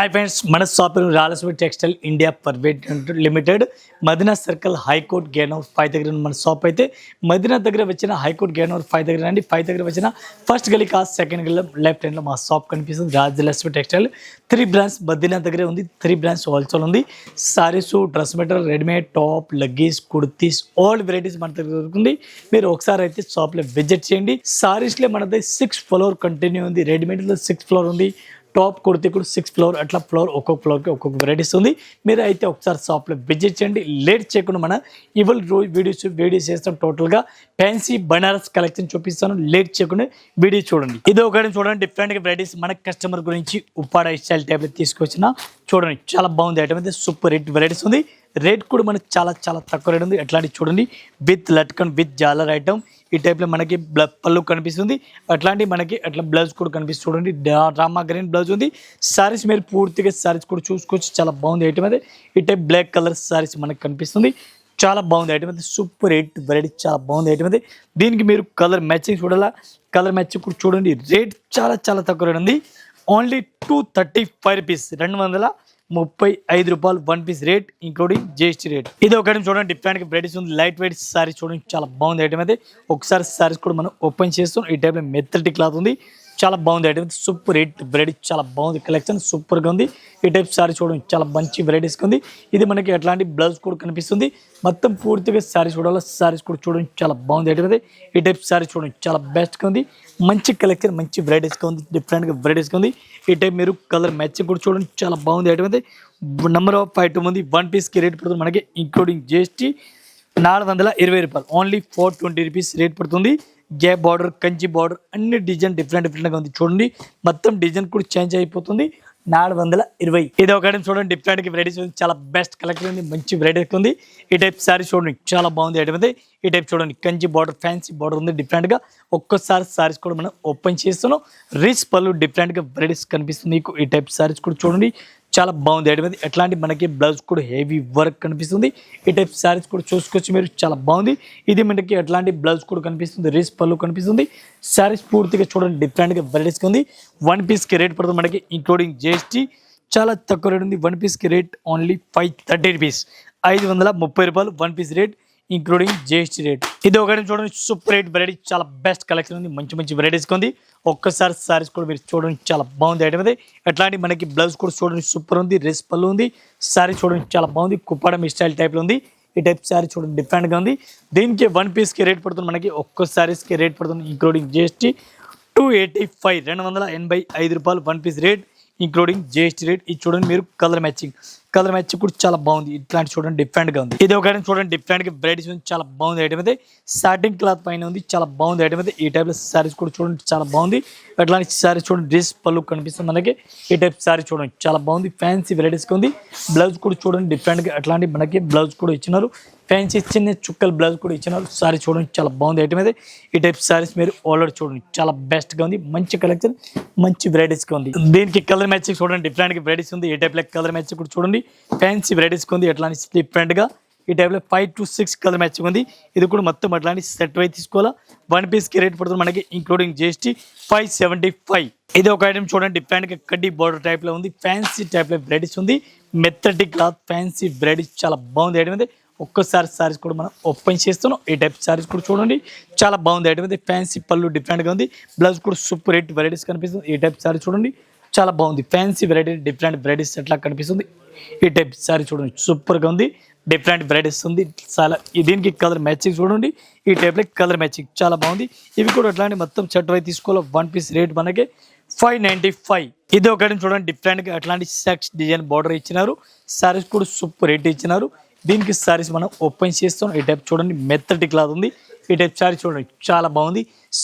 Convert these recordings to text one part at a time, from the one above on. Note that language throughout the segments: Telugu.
హాయ్ ఫ్రెండ్స్, మన shopping Rayalaseema textile India private limited Madina circle high court gate number 5 దగ్గర ఉన్న మన షాప్ అయితే మదీనా దగ్గర వచ్చిన హైకోర్ట్ గేట్ నెంబర్ 5 దగ్గర అండి. 5 దగ్గర వచ్చిన ఫస్ట్ గలీ కాస్ట్ సెకండ్ గలీ లెఫ్ట్ హ్యాండ్లో మా షాప్ కనిపిస్తుంది. రాజలక్ష్మి టెక్స్టైల్ 3 బ్రాంచ్ మదీనా దగ్గరే ఉంది. 3 బ్రాంచ్ హోల్సేల్ ఉంది. Saris, dress material, readymade, top, leggings, kurtis all varieties మన దగ్గర దొరుకుతుంది. మీరు ఒకసారి అయితే షాప్లో విజిట్ చేయండి. సారీస్లో మనది 6 ఫ్లోర్ కంటిన్యూ ఉంది. రెడీమేడ్లో 6 ఫ్లోర్ ఉంది. టాప్ కుర్తీ కూడా 6 ఫ్లోర్, అట్లా ఫ్లోర్ ఒక్కొక్క ఫ్లోర్కి ఒక్కొక్క వెరైటీస్ ఉంది. మీరు అయితే ఒకసారి షాప్లో విజిట్ చేయండి. లేట్ చేయకుండా మన ఇవాళ రోజు వీడియోస్ చేస్తాం. టోటల్గా ఫ్యాన్సీ బనారస్ కలెక్షన్ చూపిస్తాను. లేట్ చేయకుండా వీడియో చూడండి. ఇది ఒకటి చూడండి, డిఫరెంట్గా వెరైటీస్ మన కస్టమర్ గురించి ఉప్పాడ స్టైల్ టైప్ తీసుకొచ్చిన చూడండి. చాలా బాగుంది. ఐటమ్ అయితే సూపర్ రేట్ వెరైటీస్ ఉంది. రేట్ కూడా మనకి చాలా చాలా తక్కువ రేట్ ఉంది. అట్లాంటివి చూడండి, విత్ లట్కన్ విత్ జాలర్ ఐటమ్. ఈ టైప్లో మనకి పళ్ళు కనిపిస్తుంది. అట్లాంటి మనకి అట్లా బ్లౌజ్ కూడా కనిపిస్తుంది. చూడండి, డ్రామా గ్రీన్ బ్లౌజ్ ఉంది. సారీస్ మీరు పూర్తిగా సారీస్ కూడా చూసుకోవచ్చు. చాలా బాగుంది ఐటమ్ అయితే. ఈ టైప్ బ్లాక్ కలర్ సారీస్ మనకి కనిపిస్తుంది. చాలా బాగుంది ఐటమ్ అయితే. సూపర్ రేట్ వెరైటీ చాలా బాగుంది ఐటమ్ అయితే. దీనికి మీరు కలర్ మ్యాచింగ్ చూడాలా. కలర్ మ్యాచింగ్ కూడా చూడండి. రేట్ చాలా చాలా తక్కువ రేట్ ఉంది. ఓన్లీ 235 రూపీస్, 235 రూపాయలు 1 piece rate, including GST rate. ఇది ఒకటి చూడండి, డిఫరెంట్ వెరైటీస్ ఉంది. లైట్ వెయిట్ సారీ చూడండి, చాలా బాగుంది ఐటమ్ అయితే. ఒకసారి సారీస్ కూడా మనం ఓపెన్ చేస్తాం. ఈ టైప్లో మెత్తటి క్లాత్ ఉంది. చాలా బాగుంది ఐటమ్. సూపర్ రేట్ వెరైటీ చాలా బాగుంది. కలెక్షన్ సూపర్గా ఉంది. ఈ టైప్ సారీ చూడండి, చాలా మంచి వెరైటీస్గా ఉంది. ఇది మనకి ఎట్లాంటి బ్లౌజ్ కూడా కనిపిస్తుంది. మొత్తం పూర్తిగా సారీ చూడాలి. సారీస్ కూడా చూడండి, చాలా బాగుంది ఐటమ్ అయితే. ఈ టైప్ సారీ చూడండి, చాలా బెస్ట్గా ఉంది. మంచి కలెక్షన్, మంచి వెరైటీస్గా ఉంది. డిఫరెంట్గా వెరైటీస్గా ఉంది. ఈ టైప్ మీరు కలర్ మ్యాచింగ్ కూడా చూడండి, చాలా బాగుంది ఐటమ్ అయితే. నెంబర్ ఆఫ్ ఐటమ్ ఉంది. 1 పీస్కి రేట్ పడుతుంది మనకి, ఇంక్లూడింగ్ జిఎస్టీ 420 రూపాయలు. ఓన్లీ 420 రూపీస్ రేట్ పడుతుంది. గ్యాప్ బార్డర్, కంచి బార్డర్, అన్ని డిజైన్ డిఫరెంట్గా ఉంది. చూడండి, మొత్తం డిజైన్ కూడా చేంజ్ అయిపోతుంది. 420. ఇది ఒక ఐటమ్ చూడండి, డిఫరెంట్ వెరైటీస్ ఉంది. చాలా బెస్ట్ కలెక్షన్ ఉంది. మంచి వెరైటీస్ ఉంది. ఈ టైప్ సారీ చూడండి, చాలా బాగుంది ఐటమ్ అయితే. ఈ టైప్ చూడండి, కంచి బార్డర్, ఫ్యాన్సీ బార్డర్ ఉంది. డిఫరెంట్గా ఒక్కసారి సారీస్ కూడా మనం ఓపెన్ చేస్తున్నాం. రిచ్ పళ్ళు డిఫరెంట్గా వెరైటీస్ కనిపిస్తుంది మీకు. ఈ టైప్ సారీస్ కూడా చూడండి, చాలా బాగుంది ఐటమ్ అయితే. ఎట్లాంటి మనకి బ్లౌజ్ కూడా హెవీ వర్క్ కనిపిస్తుంది. ఈ టైప్ సారీస్ కూడా చూసుకోవచ్చు మీరు, చాలా బాగుంది. ఇది మనకి ఎట్లాంటి బ్లౌజ్ కూడా కనిపిస్తుంది. రేస్ పళ్ళు కనిపిస్తుంది. సారీస్ పూర్తిగా చూడండి, డిఫరెంట్గా వెరైటీస్గా ఉంది. 1 పీస్కి రేట్ పడుతుంది మనకి, ఇంక్లూడింగ్ జిఎస్టీ. చాలా తక్కువ రేట్ ఉంది. 1 పీస్కి రేట్ ఓన్లీ 530 రూపీస్, 530 రూపాయలు 1 piece rate, including GST rate. ఇది ఒకటి చూడండి, సూపర్ రేట్ వెరైటీ, చాలా బెస్ట్ కలెక్షన్ ఉంది. మంచి మంచి వెరైటీస్గా ఉంది. ఒక్కసారి సారీస్ కూడా మీరు చూడండి, చాలా బాగుంది ఐటమ్ అయితే. ఎట్లాంటి మనకి బ్లౌజ్ కూడా చూడండి, సూపర్ ఉంది. డ్రెస్ పళ్ళు ఉంది. సారీ చూడండి, చాలా బాగుంది. కుప్పాడం స్టైల్ టైప్లో ఉంది. ఈ టైప్ సారీ చూడండి, డిఫరెంట్గా ఉంది. దీనికి 1 పీస్కి రేట్ పడుతుంది మనకి, ఒక్క సారీస్కి రేట్ పడుతుంది, ఇంక్లూడింగ్ జిఎస్టీ 285, 285 రూపాయలు 1 piece rate, including GST rate. ఇది చూడండి మీరు కలర్ మ్యాచింగ్ కూడా చాలా బాగుంది. ఇట్లాంటి చూడండి, డిఫరెంట్గా ఉంది. ఇది ఒక ఐటమ్ చూడండి, డిఫరెంట్గా వెరైటీస్ ఉంది. చాలా బాగుంది ఐటమ్ అయితే. సాటిన్ క్లాత్ పైన ఉంది. చాలా బాగుంది ఐటమ్ అయితే. ఈ టైప్లో సారీస్ కూడా చూడండి, చాలా బాగుంది. అట్లాంటి సారీస్ చూడండి, డ్రెస్ పళ్ళు కనిపిస్తుంది మనకి. ఈ టైప్ సారీ చూడండి, చాలా బాగుంది. ఫ్యాన్సీ వెరైటీస్గా ఉంది. బ్లౌజ్ కూడా చూడండి, డిఫరెంట్గా అట్లాంటి మనకి బ్లౌజ్ కూడా ఇచ్చినారు. ఫ్యాన్సీ చిన్న చుక్కల బ్లౌజ్ కూడా ఇచ్చినారు. సారీ చూడండి, చాలా బాగుంది ఐటమ్ అయితే. ఈ టైప్ సారీస్ మీరు ఆల్రెడీ చూడండి, చాలా బెస్ట్గా ఉంది. మంచి కలెక్షన్, మంచి వెరైటీస్గా ఉంది. దీనికి కలర్ మ్యాచింగ్ చూడండి, డిఫరెంట్గా వెరైటీస్ ఉంది. ఈ టైప్లో కలర్ మ్యాచింగ్ కూడా చూడండి, ఫ్యాన్సీ వెరైటీస్గా ఉంది. అట్లాంటి డిఫరెంట్గా ఈ టైప్లో 5 to 6 కలర్ మ్యాచింగ్ ఉంది. ఇది కూడా మొత్తం అట్లాంటి సెట్ వై తీసుకోవాలా. 1 పీస్కి రేట్ పడుతుంది మనకి, ఇంక్లూడింగ్ జిఎస్టీ 575. ఇది ఒక ఐటమ్ చూడండి, డిఫరెంట్గా కడ్డీ బార్డర్ టైప్లో ఉంది. ఫ్యాన్సీ టైప్లో వెరైటీస్ ఉంది. మెత్తటి క్లాత్, ఫ్యాన్సీ వెరైటీస్, చాలా బాగుంది ఐటమ్ అయితే. ఒక్కసారి సారీస్ కూడా మనం ఓపెన్ చేస్తున్నాం. ఈ టైప్ సారీస్ కూడా చూడండి, చాలా బాగుంది ఐటమ్ అయితే. ఫ్యాన్సీ పళ్ళు డిఫరెంట్గా ఉంది. బ్లౌజ్ కూడా సూపర్ రేట్ వెరైటీస్ కనిపిస్తుంది. ఈ టైప్ సారీ చూడండి, చాలా బాగుంది. ఫ్యాన్సీ వెరైటీ, డిఫరెంట్ వెరైటీస్ ఎట్లా కనిపిస్తుంది. ఈ టైప్ సారీ చూడండి, సూపర్గా ఉంది. డిఫరెంట్ వెరైటీస్ ఉంది. చాలా దీనికి కలర్ మ్యాచింగ్ చూడండి. ఈ టైప్లో కలర్ మ్యాచింగ్ చాలా బాగుంది. ఇవి కూడా అట్లాంటి మొత్తం సెట్ వై తీసుకోవాలి. 1 పీస్ రేట్ మనకి 595. ఇది ఒకటి చూడండి, డిఫరెంట్గా అట్లాంటి సెక్స్ డిజైన్ బార్డర్ ఇచ్చినారు. సారీస్ కూడా సూపర్ రేట్ ఇచ్చినారు. దీనికి సారీస్ మనం ఓపెన్ చేస్తాం. ఈ టైప్ చూడండి, మెత్తటి క్లాత్ ఉంది. ఈ టైప్ సారీ చూడండి, చాలా బాగుంది.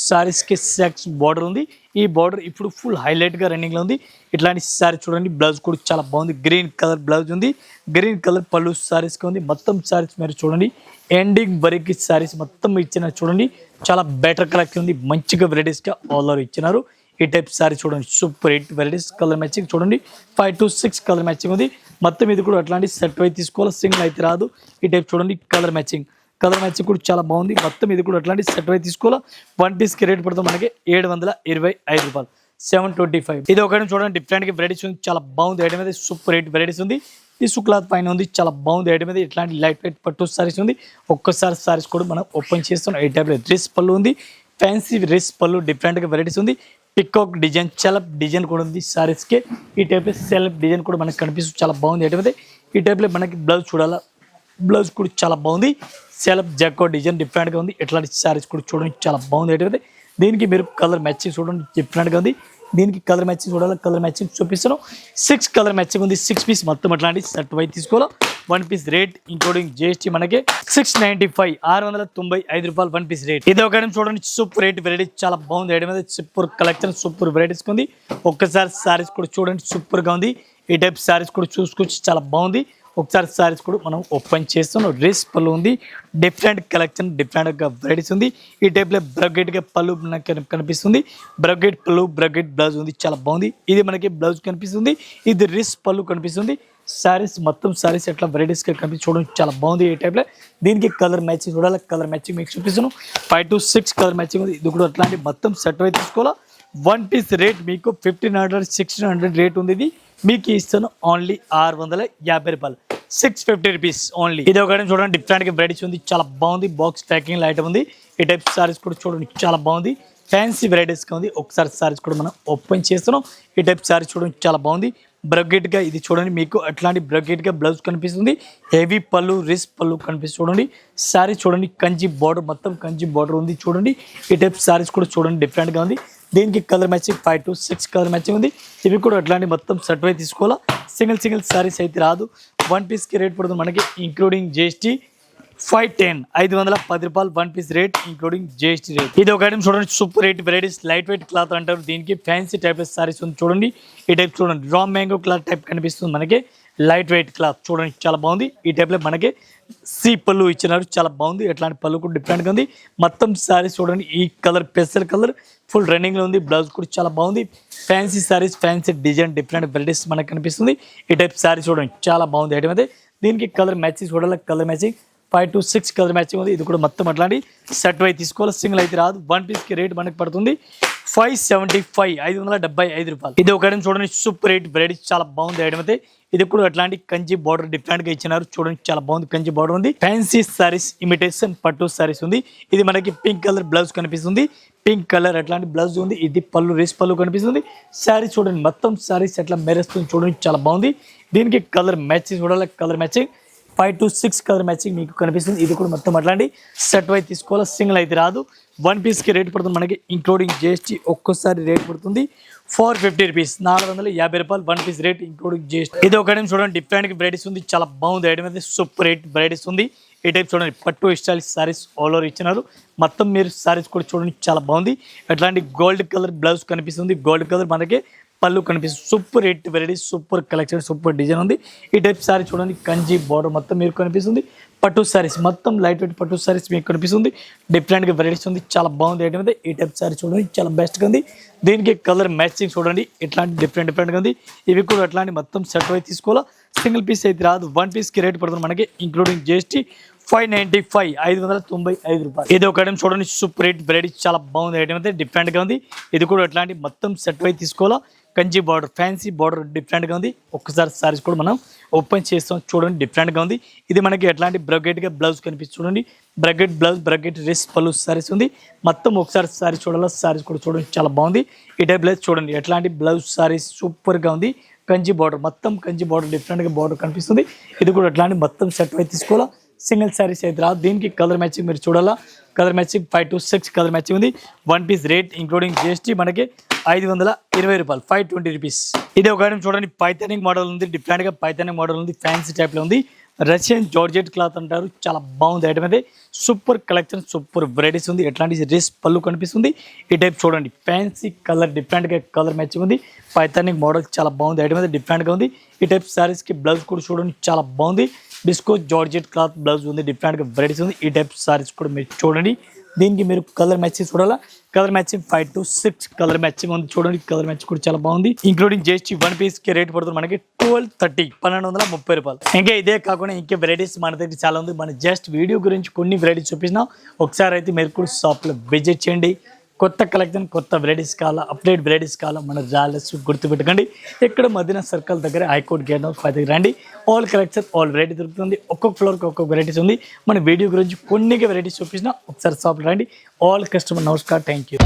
సారీస్కి సెక్స్ బార్డర్ ఉంది. ఈ బార్డర్ ఇప్పుడు ఫుల్ హైలైట్గా రన్నింగ్లో ఉంది. ఇట్లాంటి సారీ చూడండి, బ్లౌజ్ కూడా చాలా బాగుంది. గ్రీన్ కలర్ బ్లౌజ్ ఉంది. గ్రీన్ కలర్ పళ్ళు సారీస్కి ఉంది. మొత్తం సారీస్ మీరు చూడండి, ఎండింగ్ వరకు సారీస్ మొత్తం ఇచ్చిన చూడండి, చాలా బెటర్ కలెక్షన్ ఉంది. మంచిగా వెరైటీస్గా ఆల్ ఓవర్ ఇచ్చినారు. ఈ టైప్ సారీ చూడండి, super hit varieties. Colour matching చూడండి, 5 to 6 కలర్ మ్యాచింగ్ ఉంది. మొత్తం ఇది కూడా అట్లాంటి సెట్ వై తీసుకోవాలి, సింగిల్ అయితే రాదు. ఈ టైప్ చూడండి, కలర్ మ్యాచింగ్ కూడా చాలా బాగుంది. మొత్తం ఇది కూడా అట్లాంటి సెట్ వై తీసుకోవాలి. 1 పీస్కి రేట్ పడుతుంది మనకి 725 రూపాయలు. 725. ఇది ఒకటి చూడండి డిఫరెంట్ గా వెరైటీస్ ఉంది, చాలా బాగుంది ఐటమ్ అయితే, సూపర్ రేట్ వెరైటీస్ ఉంది. టిష్యూ క్లాత్ పైన ఉంది, చాలా బాగుంది ఐటమ్ అయితే. ఇట్లాంటి లైట్ వెయిట్ పట్టు సారీస్ ఉంది. ఒక్కసారి సారీస్ కూడా మనం ఓపెన్ చేస్తున్నాం. ఈ టైప్ లో డ్రెస్ పళ్ళు ఉంది, ఫ్యాన్సీ డ్రెస్ పళ్ళు డిఫరెంట్ గా వెరైటీస్ ఉంది. పికాక్ డిజైన్ సెల్ఫ్ డిజైన్ కూడా ఉంది సారీస్ కి. ఈ టైప్ లో సెల్ఫ్ డిజైన్ కూడా మనకి కనిపిస్తుంది, చాలా బాగుంది ఐటమ్ అయితే. ఈ టైప్ లో మనకి బ్లౌజ్ చూడాలా, బ్లౌజ్ కూడా చాలా బాగుంది. సెల్ఫ్ జక్కో డిజైన్ డిఫరెంట్ గా ఉంది. ఇట్లాంటి సారీస్ కూడా చూడండి, చాలా బాగుంది ఐటమ్ అయితే. దీనికి మీరు కలర్ మ్యాచింగ్ చూడండి, డిఫరెంట్ గా ఉంది. దీనికి కలర్ మ్యాచింగ్ చూడాలి, కలర్ మ్యాచింగ్ చూపిస్తున్నాం. 6 కలర్ మ్యాచింగ్ ఉంది. 6 పీస్ మొత్తం అట్లాంటి సెట్ వైజ్ తీసుకోవాలి. 1 పీస్ రేట్ ఇంక్లూడింగ్ జిఎస్టీ మనకి 695, 695 రూపాయలు 1 పీస్ రేట్. ఇది ఒక చూడండి, సూపర్ రేట్ వెరైటీ, చాలా బాగుంది ఐటమ్ అయితే. సూపర్ కలెక్షన్, సూపర్ వెరైటీస్ ఉంది. ఒక్కసారి సారీస్ కూడా చూడండి, సూపర్ గా ఉంది. ఈ టైప్ సారీస్ కూడా చూసుకోవచ్చు, చాలా బాగుంది. ఒకసారి సారీస్ కూడా మనం ఓపెన్ చేస్తున్నాం. డ్రెస్ పళ్ళు ఉంది, డిఫరెంట్ కలెక్షన్, డిఫరెంట్ గా వెరైటీస్ ఉంది. ఈ టైప్ లో బ్రగెట్ గా పళ్ళు మనకి కనిపిస్తుంది. బ్రగెట్ పళ్ళు, బ్రగెట్ బ్లౌజ్ ఉంది, చాలా బాగుంది. ఇది మనకి బ్లౌజ్ కనిపిస్తుంది, ఇది డ్రెస్ పళ్ళు కనిపిస్తుంది. సారీస్ మొత్తం సారీస్ ఎట్లా వెరైటీస్ గా కనిపి చూడండి, చాలా బాగుంది. ఈ టైప్ లో దీనికి కలర్ మ్యాచింగ్ చూడాలి, కలర్ మ్యాచింగ్ మీకు చూపిస్తున్నాను. 5 to 6 కలర్ మ్యాచింగ్ ఉంది. ఇది కూడా అట్లాంటి మొత్తం సెట్ అయితే తీసుకోవాలా. 1 పీస్ రేట్ మీకు 1500, 1600 రేట్ ఉంది. ఇది మీకు ఇస్తాను ఓన్లీ 650 రూపాయలు, 650 రూపీస్ ఓన్లీ. ఇది ఒకటి చూడండి, డిఫరెంట్ గా వెరైటీస్ ఉంది, చాలా బాగుంది. బాక్స్ ప్యాకింగ్ ఐటమ్ ఉంది. ఈ టైప్ సారీస్ కూడా చూడండి, చాలా బాగుంది. ఫ్యాన్సీ వెరైటీస్ గా ఉంది. ఒకసారి సారీస్ కూడా మనం ఓపెన్ చేస్తున్నాం. ఈ టైప్ సారీస్ చూడండి, చాలా బాగుంది. బ్రగెట్ గా ఇది చూడండి, మీకు అట్లాంటి బ్రగెట్ గా బ్లౌజ్ కనిపిస్తుంది. హెవీ పళ్ళు, రిస్ పళ్ళు కనిపిస్తుంది చూడండి. సారీ చూడండి, కంచి బార్డర్, మొత్తం కంచి బార్డర్ ఉంది చూడండి. ఈ టైప్ సారీస్ కూడా చూడండి, డిఫరెంట్ గా ఉంది. దీనికి colour matching 5 to 6 colour matching ఉంది. ఇవి కూడా అట్లాంటి మొత్తం సెట్ వై తీసుకోవాలా. సింగిల్ సారీస్ అయితే రాదు. 1 పీస్ కి రేట్ పడుతుంది మనకి ఇంక్లూడింగ్ జిఎస్టీ 510, 510 రూపాయలు 1 piece rate including GST rate. ఇది ఒక ఐటమ్ చూడండి, super rate varieties, light weight cloth అంటారు దీనికి. ఫ్యాన్సీ టైప్ సారీస్ ఉంది చూడండి. ఈ టైప్ చూడండి, రా మ్యాంగో క్లాత్ టైప్ కనిపిస్తుంది మనకి. లైట్ వెయిట్ క్లాత్ చూడండి, చాలా బాగుంది. ఈ టైప్ లో మనకి సి పళ్ళు ఇచ్చినారు, చాలా బాగుంది. ఎట్లాంటి పళ్ళు కూడా డిఫరెంట్ గా ఉంది. మొత్తం సారీస్ చూడండి, ఈ కలర్ పెసల్ కలర్ ఫుల్ రన్నింగ్ లో ఉంది. బ్లౌజ్ కూడా చాలా బాగుంది. Fancy saris, fancy design, different varieties మనకు కనిపిస్తుంది. ఈ టైప్ సారీ చూడండి, చాలా బాగుంది ఐటమ్ అయితే. దీనికి కలర్ మ్యాచింగ్ చూడాలి, colour matching 5 to 6 colour matching ఉంది. ఇది కూడా మొత్తం అట్లాంటి సెట్ వై తీసుకోవాలి, సింగిల్ అయితే రాదు. 1 పీస్ కి రేట్ మనకి పడుతుంది 575, 575 రూపాయలు. ఇది ఒక ఐటమ్ చూడండి, సూపర్ రేట్ వెరైటీ, చాలా బాగుంది ఐటమ్ అయితే. ఇది కూడా అట్లాంటి కంచి బార్డర్ డిఫరెంట్ గా ఇచ్చినారు చూడండి, చాలా బాగుంది. కంచి బార్డర్ ఉంది. ఫ్యాన్సీ సారీస్, ఇమిటేషన్ పట్టు సారీస్ ఉంది. ఇది మనకి పింక్ కలర్ బ్లౌజ్ కనిపిస్తుంది. పింక్ కలర్ అట్లాంటి బ్లౌజ్ ఉంది. ఇది పళ్ళు, రేస్ పళ్ళు కనిపిస్తుంది. సారీ చూడండి, మొత్తం సారీస్ ఎట్లా మెరుస్తుంది చూడండి, చాలా బాగుంది. దీనికి కలర్ మ్యాచింగ్ చూడాలి, colour matching 5 to 6 colour matching మీకు కనిపిస్తుంది. ఇది కూడా మొత్తం అట్లాంటి సెట్ వై తీసుకోవాలి, సింగిల్ అయితే రాదు. 1 పీస్ కి రేట్ పడుతుంది మనకి ఇంక్లూడింగ్ జిఎస్టీ. ఒక్కోసారి రేట్ పడుతుంది 450 రూపీస్, 450 రూపాయలు 1 పీస్ రేట్ ఇంక్లూడింగ్ జిఎస్టీ. ఇది ఒక ఐటమ్ చూడండి, డిఫరెంట్ వెరైటీస్ ఉంది, చాలా బాగుంది ఐటమ్ అయితే. సూపర్ రేట్ వెరైటీస్ ఉంది. ఈ టైప్ చూడండి, పట్టు స్టైల్ సారీస్ ఆల్ ఓవర్ ఇచ్చినారు. మొత్తం మీరు సారీస్ కూడా చూడండి, చాలా బాగుంది. అట్లాంటి గోల్డ్ కలర్ బ్లౌజ్ కనిపిస్తుంది. గోల్డ్ కలర్ మనకి పళ్ళు కనిపిస్తుంది. Super rate variety, super collection, super design ఉంది. ఈ టైప్ సారీ చూడండి, కంచి బార్డర్ మొత్తం మీకు కనిపిస్తుంది. పట్టు సారీస్ మొత్తం లైట్ వెయిట్ పట్టు సారీస్ మీకు కనిపిస్తుంది. డిఫరెంట్ గా వెరైటీస్ ఉంది, చాలా బాగుంది ఐటమ్ అయితే. ఈ టైప్ సారీ చూడండి, చాలా బెస్ట్ గా ఉంది. దీనికి కలర్ మ్యాచింగ్ చూడండి, ఇట్లాంటి డిఫరెంట్ గా ఉంది. ఇవి కూడా అట్లాంటి మొత్తం సెట్ అయి తీసుకోవాలా, సింగిల్ పీస్ అయితే రాదు. 1 పీస్ కి రేట్ పడుతుంది మనకి ఇంక్లూడింగ్ జిఎస్టీ 595, 595 రూపాయలు. ఇది ఒక ఐటమ్ చూడండి, సూపర్ రేట్ వెరైటీ, చాలా బాగుంది ఐటమ్ అయితే. డిఫరెంట్ గా ఉంది. ఇది కూడా అట్లాంటి మొత్తం సెట్ అయి తీసుకోవాలా. Kanchi border, fancy border different గా ఉంది. ఒక్కసారి సారీస్ కూడా మనం ఓపెన్ చేస్తాం చూడండి, డిఫరెంట్ గా ఉంది. ఇది మనకి ఎట్లాంటి బ్రగెట్ గా బ్లౌజ్ కనిపిస్తుంది చూడండి. బ్రగెట్ బ్లౌజ్, బ్రగెట్ రిస్ పళ్ళు సారీస్ ఉంది. మొత్తం ఒకసారి సారీ చూడాలి, సారీస్ కూడా చూడండి, చాలా బాగుంది. ఈ టైప్ బ్లౌజ్ చూడండి, ఎట్లాంటి బ్లౌజ్ సారీస్ సూపర్ గా ఉంది. కంచి బార్డర్, మొత్తం కంచి బార్డర్ డిఫరెంట్ గా బార్డర్ కనిపిస్తుంది. ఇది కూడా అట్లాంటి మొత్తం సెట్ అయి తీసుకోవాలా, సింగిల్ సారీస్ అయితే రాదు. దీనికి కలర్ మ్యాచింగ్ మీరు చూడాలా, colour matching 5 to 6 colour matching ఉంది. 1 పీస్ రేట్ ఇంక్లూడింగ్ జిఎస్టీ మనకి 520 రూపాయలు, 520 రూపీస్. ఇది ఒక ఐటమ్ చూడండి, పైథానిక్ మోడల్ ఉంది. డిఫరెంట్ గా పైథానిక్ మోడల్ ఉంది, ఫ్యాన్సీ టైప్ లో ఉంది. రష్యన్ జార్జెట్ క్లాత్ అంటారు, చాలా బాగుంది ఐటమ్ అయితే. సూపర్ కలెక్షన్, సూపర్ వెరైటీస్ ఉంది. ఎట్లాంటి రేస్ పళ్ళు కనిపిస్తుంది. ఈ టైప్ చూడండి, ఫ్యాన్సీ కలర్ డిఫరెంట్ గా కలర్ మ్యాచింగ్ ఉంది. పైథానిక్ మోడల్ చాలా బాగుంది ఐటమ్ అయితే, డిఫరెంట్ గా ఉంది. ఈ టైప్ సారీస్ కి బ్లౌజ్ కూడా చూడండి, చాలా బాగుంది. బిస్కో జార్జెట్ క్లాత్ బ్లౌజ్ ఉంది, డిఫరెంట్ గా వెరైటీస్ ఉంది. ఈ టైప్ సారీస్ కూడా మీరు చూడండి. దీనికి మీరు కలర్ మ్యాచింగ్ చూడాలా, colour matching 5 to 6 colour matching ఉంది చూడండి. కలర్ మ్యాచింగ్ కూడా చాలా బాగుంది. ఇంక్లూడింగ్ జిఎస్టీ 1 పీస్ కి రేట్ పడుతుంది మనకి 1230, 1230 రూపాయలు. ఇంకా ఇదే కాకుండా ఇంకా వెరైటీస్ మన దగ్గర చాలా ఉంది. మన జస్ట్ వీడియో గురించి కొన్ని వెరైటీస్ చూపించినా. ఒకసారి అయితే మీరు కూడా షాప్ లో విజిట్ చేయండి, కొత్త కలెక్షన్, కొత్త వెరైటీస్ కావాలా, అప్డేట్ వెరైటీస్ కావాలా, మన రాయల్స్ గుర్తుపెట్టుకోండి. ఇక్కడ మదీనా సర్కిల్ దగ్గర హైకోర్ట్ గేట్ నెంబర్ 5 దగ్గర రండి. ఆల్ కలెక్షన్, ఆల్ వెరైటీ దొరుకుతుంది. ఒక్కొక్క ఫ్లోర్కి ఒక్కొక్క వెరైటీస్ ఉంది. మన వీడియో గురించి కొన్ని వెరైటీస్ చూపించిన ఒకసారి షాప్లో రండి. ఆల్ కస్టమర్ నమస్కారం, థ్యాంక్ యూ.